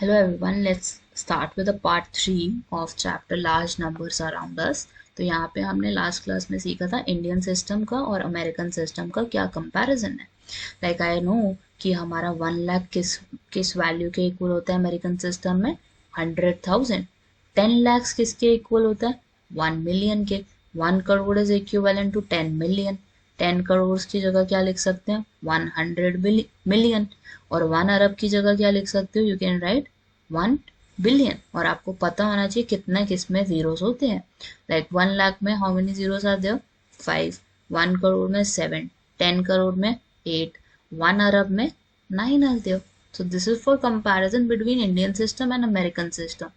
Hello everyone, let's start with the part 3 of chapter large numbers around us. तो यहाँ पे हमने last class में सीखा था इंडियन सिस्टम का और अमेरिकन सिस्टम का क्या कंपैरिजन है. लाइक आई नो कि हमारा 1 लाख किस वैल्यू के इक्वल होता है अमेरिकन सिस्टम में 100,000. 10 लाख किसके इक्वल होता है 1 मिलियन के. 1 crore is equivalent to 10 million. 10 crore की जगह क्या लिख सकते हैं 100 मिलियन. और 1 अरब की जगह क्या लिख सकते हो, यू कैन राइट 1 बिलियन. और आपको पता होना चाहिए कितना किसमें जीरोस होते हैं. लाइक 1 लाख में how many zeros are there 5. 1 crore में 7. 10 करोड़ में 8. 1 अरब में 9 are there. So this is for comparison between Indian system and American system.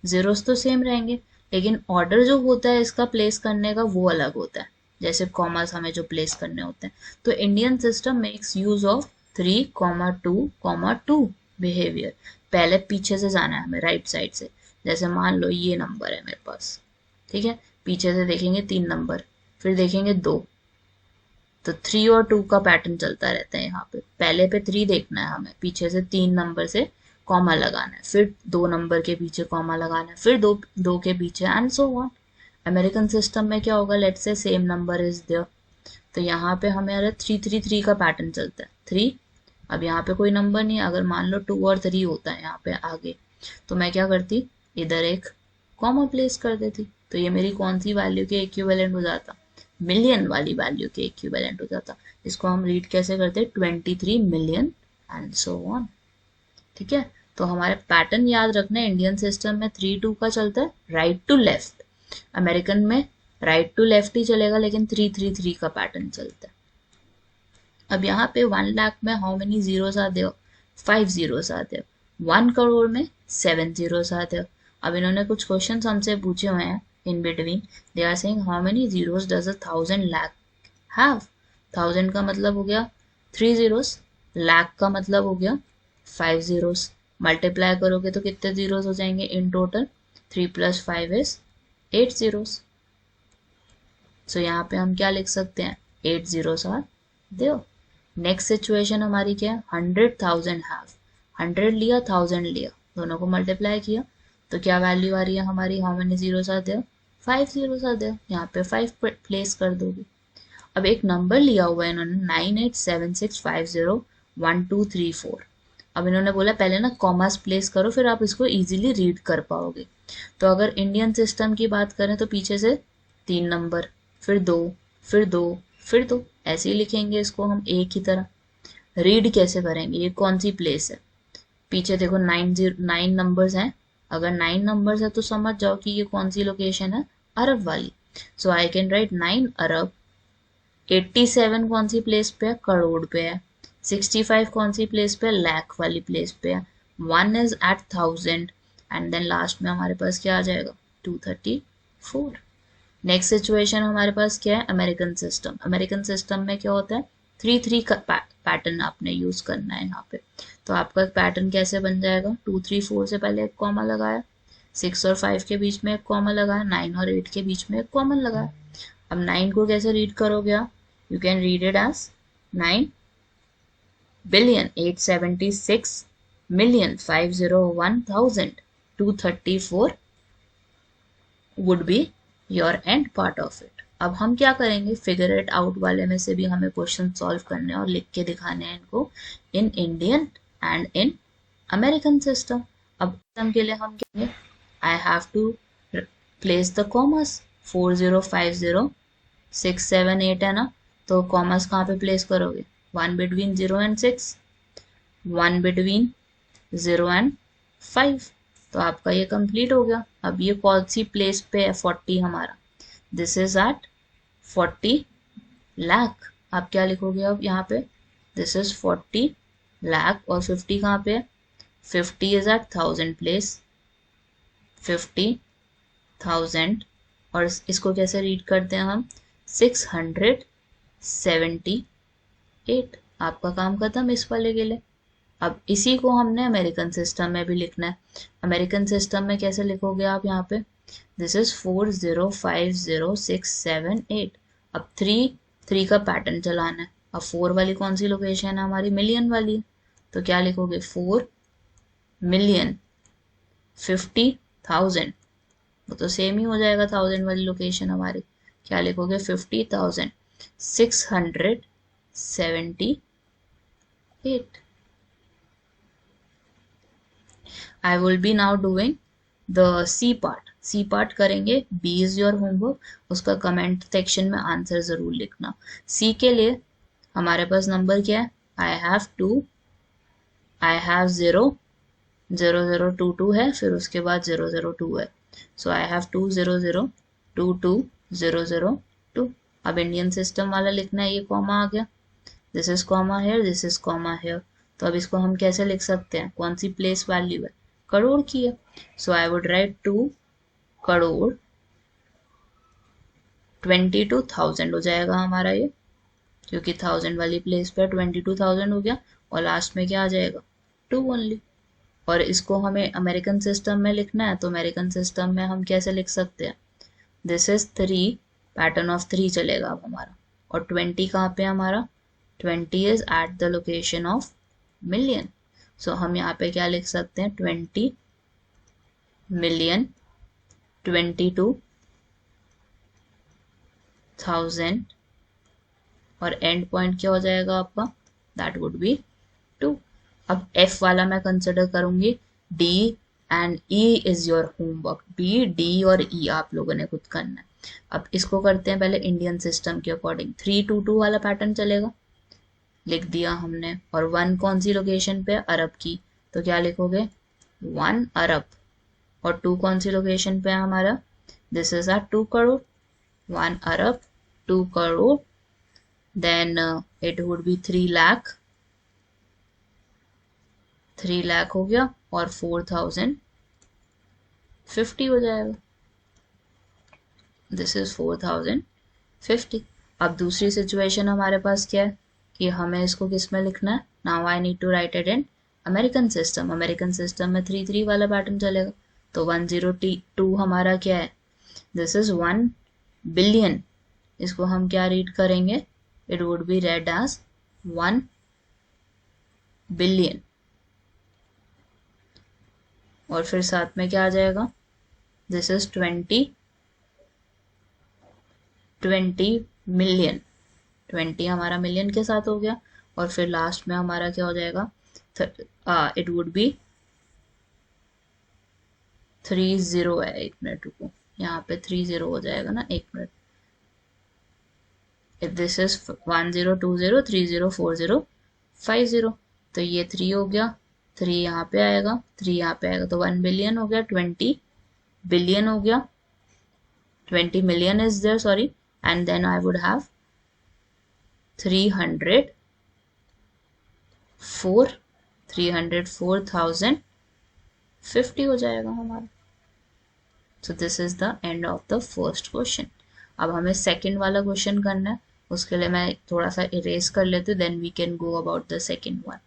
Zeros तो सेम रहेंगे लेकिन ऑर्डर जो होता है इसका प्लेस करने का वो अलग होता है. जैसे कॉमर्स हमें जो प्लेस करने होते हैं. तो Indian system makes use of 3,2,2 behaviour. पहले पीछे से जाना है हमें राइट साइड से. जैसे मान लो ये नंबर है मेरे पास, ठीक है. पीछे से देखेंगे 3 नंबर, फिर देखेंगे 2. तो 3 और 2 का पैटर्न चलता रहता है. यहाँ पे पहले पे 3 देखना है हमें, पीछे से 3 नंबर से कॉमा लगाना है, फिर 2 नंबर के पीछे कॉमा लगाना है, फिर दो के पीछे and so on. American system में क्या होगा, let's say same number is there. तो यहाँ पे हमारा 3 3 3 का पैटर्न चलता है 3. अब यहाँ पे कोई नंबर नहीं है, अगर मान लो 2 और 3 होता है यहाँ पे आगे, तो मैं क्या करती, इधर एक कॉमा प्लेस कर देती. तो ये मेरी कौन सी वैल्यू के इक्विवेलेंट हो जाता, मिलियन वाली वैल्यू के इक्विवेलेंट हो जाता. इसको हम रीड कैसे करते हैं 23 मिलियन एंड सो ऑन. ठीक है. तो हमारे पैटर्न याद रखना है, इंडियन सिस्टम में 3 2 का चलता है राइट टू लेफ्ट. अमेरिकन में राइट टू लेफ्ट ही चलेगा लेकिन 3 3 3 का पैटर्न चलता है. अब यहाँ पे 1 लाख में how many zeros are there 5 zeros are there. 1 crore में 7 जीरोस आर देयर. अब इन्होंने कुछ क्वेश्चन हमसे पूछे हुए हैं in between. They are saying how many zeros does 1,000 lakh have. 1000 का मतलब हो गया 3 जीरोस, लाख का मतलब हो गया 5 जीरोस. मल्टीप्लाई करोगे तो कितने जीरोस हो जाएंगे in total, 3 + 5 is 8 zeros. So यहाँ पे हम क्या लिख सकते हैं 8 zeros are there. Next situation हमारी क्या है 100,000 हैव. 100 लिया 1000 लिया, दोनों को मल्टीप्लाई किया तो क्या वैल्यू आ रही है हमारी, how many zeros are there 5 zeros are there. यहाँ पे 5 प्लेस कर दोगे. अब एक नंबर लिया हुआ है इन्होंने 9876501234. अब इन्होंने बोला पहले ना कॉमास प्लेस करो फिर आप इसको इजीली रीड कर पाओगे. तो अगर इंडियन सिस्टम की बात करें तो पीछे से 3 नंबर, फिर 2, फिर 2, फिर 2, ऐसे ही लिखेंगे इसको हम एक ही तरह. रीड कैसे करेंगे, ये कौन सी प्लेस है, पीछे देखो 9 नंबर्स हैं. अगर 9 नंबर्स है तो समझ जाओ कि ये कौन सी लोकेशन है, अरब वाली. सो आई कैन राइट 9 अरब. 87 कौन सी प्लेस पे है, करोड़ पे है. 65 कौन सी प्लेस पे है, लाख वाली प्लेस पे है. 1 is at 1000 and then last में हमारे पास क्या आ जाएगा 234. नेक्स्ट सिचुएशन हमारे पास क्या है अमेरिकन सिस्टम. अमेरिकन सिस्टम में क्या होता है 3 3 का पैटर्न आपने यूज करना है यहाँ पे. तो आपका पैटर्न कैसे बन जाएगा 2 3 4 से पहले एक कॉमा लगाया, 6 और 5 के बीच में एक कॉमा लगाया, 9 और 8 के बीच में एक कॉमन लगाया. अब 9 को कैसे रीड करोगे आप, you can read it as 9,876,501,234 would be your end part of it. अब हम क्या करेंगे फिगर इट आउट वाले में से भी हमें क्वेश्चन सॉल्व करने और लिख के दिखाने हैं इनको in Indian and in American system. अब सिस्टम के लिए हम कहेंगे I have to place the commas. 4050 678 है ना, तो कॉमर्स कहाँ पे प्लेस करोगे 1 बिटवीन 0 एंड 6, 1 बिटवीन 0 एंड 5. तो आपका ये कंप्लीट हो गया. अब ये कौन सी प्लेस पे है 40 हमारा, दिस इज एट 40 लाख. आप क्या लिखोगे अब यहाँ पे, दिस इज 40 लाख. और 50 कहाँ पे है, 50 इज एट 1000 प्लेस, 50,000. और इसको कैसे रीड करते हैं हम 678. आपका काम खत्म इस वाले के लिए. अब इसी को हमने अमेरिकन सिस्टम में भी लिखना है. अमेरिकन सिस्टम में कैसे लिखोगे आप यहाँ पे, दिस इज 4050,678. अब 3 का पैटर्न चलाना है. अब 4 वाली कौन सी लोकेशन है हमारी, मिलियन वाली. तो क्या लिखोगे 4 मिलियन 50,000, वो तो सेम ही हो जाएगा 1000 वाली लोकेशन हमारी। क्या लिखोगे? 50,678। I will be now doing the C part. C part करेंगे। B is your homework. उसका कमेंट सेक्शन में आंसर जरूर लिखना। C के लिए हमारे पास नंबर क्या है? I have 2, I have 0, 0022 है, फिर उसके बाद 002 है। So I have 200222002। अब इंडियन सिस्टम वाला लिखना है, ये कॉमा आ गया, this is comma here, this is comma here. तो अब इसको हम कैसे लिख सकते हैं? कौन सी प्लेस वैल्यू है? करोड़ की है। सो आई वुड राइट 2 करोड़ 22,000 हो जाएगा हमारा ये, क्योंकि 1000 वाली प्लेस पे 22,000 हो गया, और लास्ट में क्या आ जाएगा? 2 ओनली। और इसको हमें अमेरिकन सिस्टम में लिखना है, तो अमेरिकन सिस्टम में हम कैसे लिख सकते हैं? दिस इज 3, पैटर्न ऑफ 3 चलेगा अब हमारा। और 20 कहाँ पे हमारा? 20 is at the location of million. So हम यहाँ पे क्या लिख सकते हैं? 20 मिलियन 22,000, और एंड पॉइंट क्या हो जाएगा आपका? That would be 2। अब F वाला मैं कंसिडर करूंगी। D and E is your homework. B, D और E आप लोगों ने खुद करना है। अब इसको करते हैं पहले इंडियन सिस्टम के अकॉर्डिंग। 322 वाला पैटर्न चलेगा, लिख दिया हमने। और 1 कौन सी लोकेशन पे? अरब की, तो क्या लिखोगे? 1 अरब। और 2 कौन सी लोकेशन पे है हमारा? This is our 2 crore. 1 अरब 2 crore, then it would be 3 lakh. 3 lakh हो गया, और 4,050 हो जाएगा। This is 4,050। अब दूसरी सिचुएशन हमारे पास क्या है कि हमें इसको किस में लिखना है? Now I need to write it in American system. American system में 3 वाला पैटर्न चलेगा, तो 102 हमारा क्या है? This is 1 billion. इसको हम क्या रीड करेंगे? It would be read as 1 billion. और फिर साथ में क्या आ जाएगा? This is 20 million. 20 हमारा मिलियन के साथ हो गया, और फिर लास्ट में हमारा क्या हो जाएगा? इट वुड बी 30 है। 1 मिनट रुको, यहाँ पे 30 हो जाएगा ना, 1 मिनट। इफ दिस इज 1020304050, तो ये 3 हो गया, 3 यहाँ पे आएगा, 3 यहाँ पे आएगा, तो 1 बिलियन हो गया, 20 बिलियन हो गया, 20 million is there, sorry, and then I would have 304,050 हो जाएगा हमारा। So this is the end of the first question. अब हमें सेकंड वाला क्वेश्चन करना है, उसके लिए मैं थोड़ा सा इरेज कर लेती हूँ, then we can go about the second one.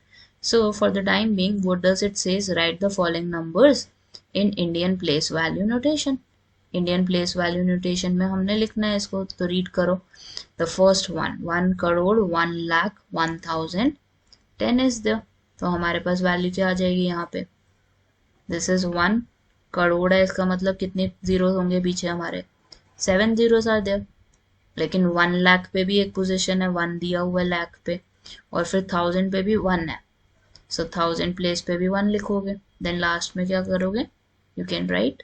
So for the time being, what does it says? Write the following numbers in Indian place value notation. Indian place value notation में हमने लिखना है इसको, तो read करो। The first 1 crore 1 lakh 1,000 10 is there. तो हमारे पास value क्या आ जाएगी यहाँ पे? दिस इज 1 करोड़ है, इसका मतलब कितने जीरो होंगे पीछे हमारे? 7 zeros आर देयर। लेकिन 1 लाख पे भी एक पोजीशन है, 1 दिया हुआ है लाख पे, और फिर 1000 पे भी 1 है, सो 1000 प्लेस पे भी 1 लिखोगे। देन लास्ट में क्या करोगे? You can write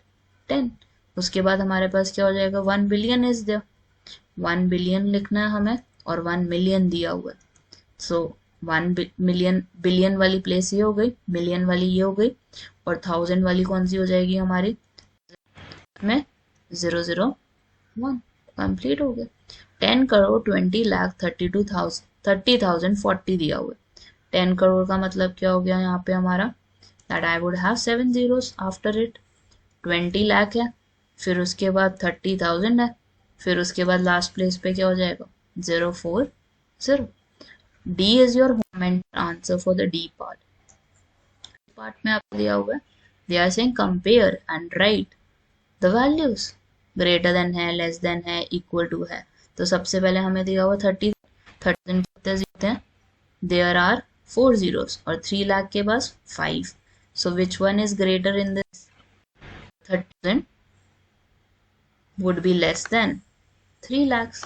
10। उसके बाद हमारे पास क्या हो जाएगा? 1 बिलियन इज देयर। 1 बिलियन लिखना है हमें, और 1 मिलियन दिया हुआ है, सो 1 मिलियन, बिलियन वाली प्लेस ये हो गई, मिलियन वाली ये हो गई, और 1000 वाली कौन सी हो जाएगी हमारी? में 001 कंप्लीट हो गया। 10 करोड़ 20 लाख 30,040 दिया हुआ है। 10 करोड़ का मतलब क्या हो गया यहाँ पे हमारा? That I would have 7 zeros after it. 20 lakh है, फिर उसके बाद 30,000 है, फिर उसके बाद लास्ट प्लेस पे क्या हो जाएगा? 040। D is your answer for the D part. Part में आपको दिया हुआ है, they are saying compare and write the values. Greater than है, लेस देन है, इक्वल टू है। तो सबसे पहले हमें दिया हुआ 30,000 कितने जीते हैं? देयर आर 4 zeros, और 3 लाख के पास 5। So which one is greater in this? 30,000 would be less than 3 lakhs.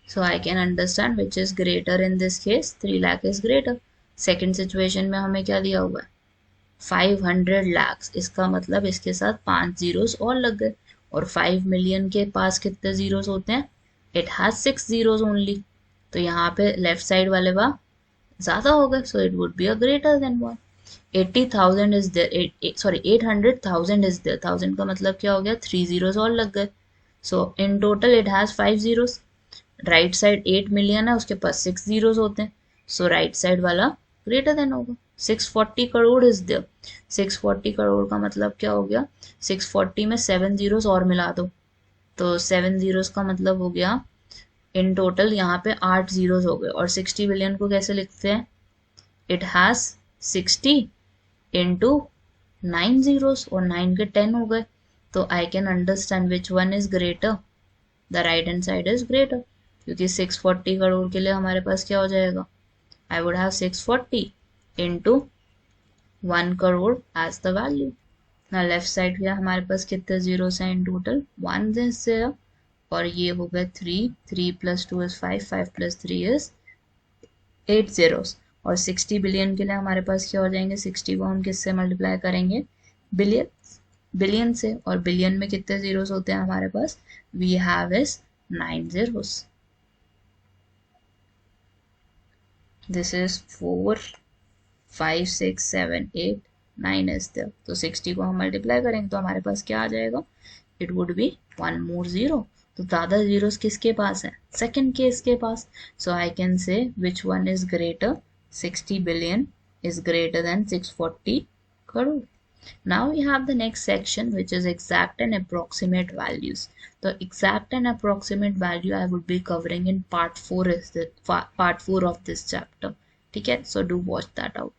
So I can understand which is greater in this case. 3 lakh is greater. Second situation में हमें क्या दिया हुआ है 500 lakhs. इसका मतलब इसके साथ 5 zeros और लग गए, और 5 million के पास कितने zeros होते हैं? It has 6 zeros only. तो यहाँ पे लेफ्ट साइड वाले बा ज्यादा हो गए, so it would be a greater than 1. 80,000 is there, 800,000 is there. 1000 का मतलब क्या हो गया? 3 zeros और लग गए. So in total it has 5 zeros. Right side 8 million है, उसके पास 6 zeros होते हैं, सो राइट साइड वाला ग्रेटर देन होगा. 640 करोड़ इज देयर. 640 करोड़ का मतलब क्या हो गया? 640 में 7 zeros और मिला दो, तो 7 zeros का मतलब हो गया इन टोटल यहाँ पे 8 zeros हो गए. और 60 बिलियन को कैसे लिखते हैं? इट हैज 60 इंटू 9 zeros, और 9 के 10 हो गए. तो I can understand which one is greater. The right hand side is greater, क्योंकि 640 करोड़ के लिए हमारे पास क्या हो जाएगा? I would have 640 into 1 crore as the value. ना लेफ्ट साइड के हमारे पास कितने जीरोस हैं इन टोटल? 1 से, और ये हो गए 3. 3 + 2 इज 5. 5 + 3 is 8 zeros. और 60 बिलियन के लिए हमारे पास क्या हो जाएंगे? 60 को हम किससे मल्टीप्लाई करेंगे? बिलियन से, और बिलियन में कितने जीरोस होते हैं हमारे पास? We have is 9 zeros. This is 4, 5, 6, 7, 8, 9 is there. तो 60 को हम मल्टीप्लाई करेंगे तो हमारे पास क्या आ जाएगा? It would be 1 more zero. तो ज़्यादा zeros किसके पास है? सेकेंड केस के पास. So I can say which one is greater? 60 billion is greater than 640 crore. Now we have the next section, which is exact and approximate values. The exact and approximate value I would be covering in part 4 of this chapter. ठीक है, so do watch that out.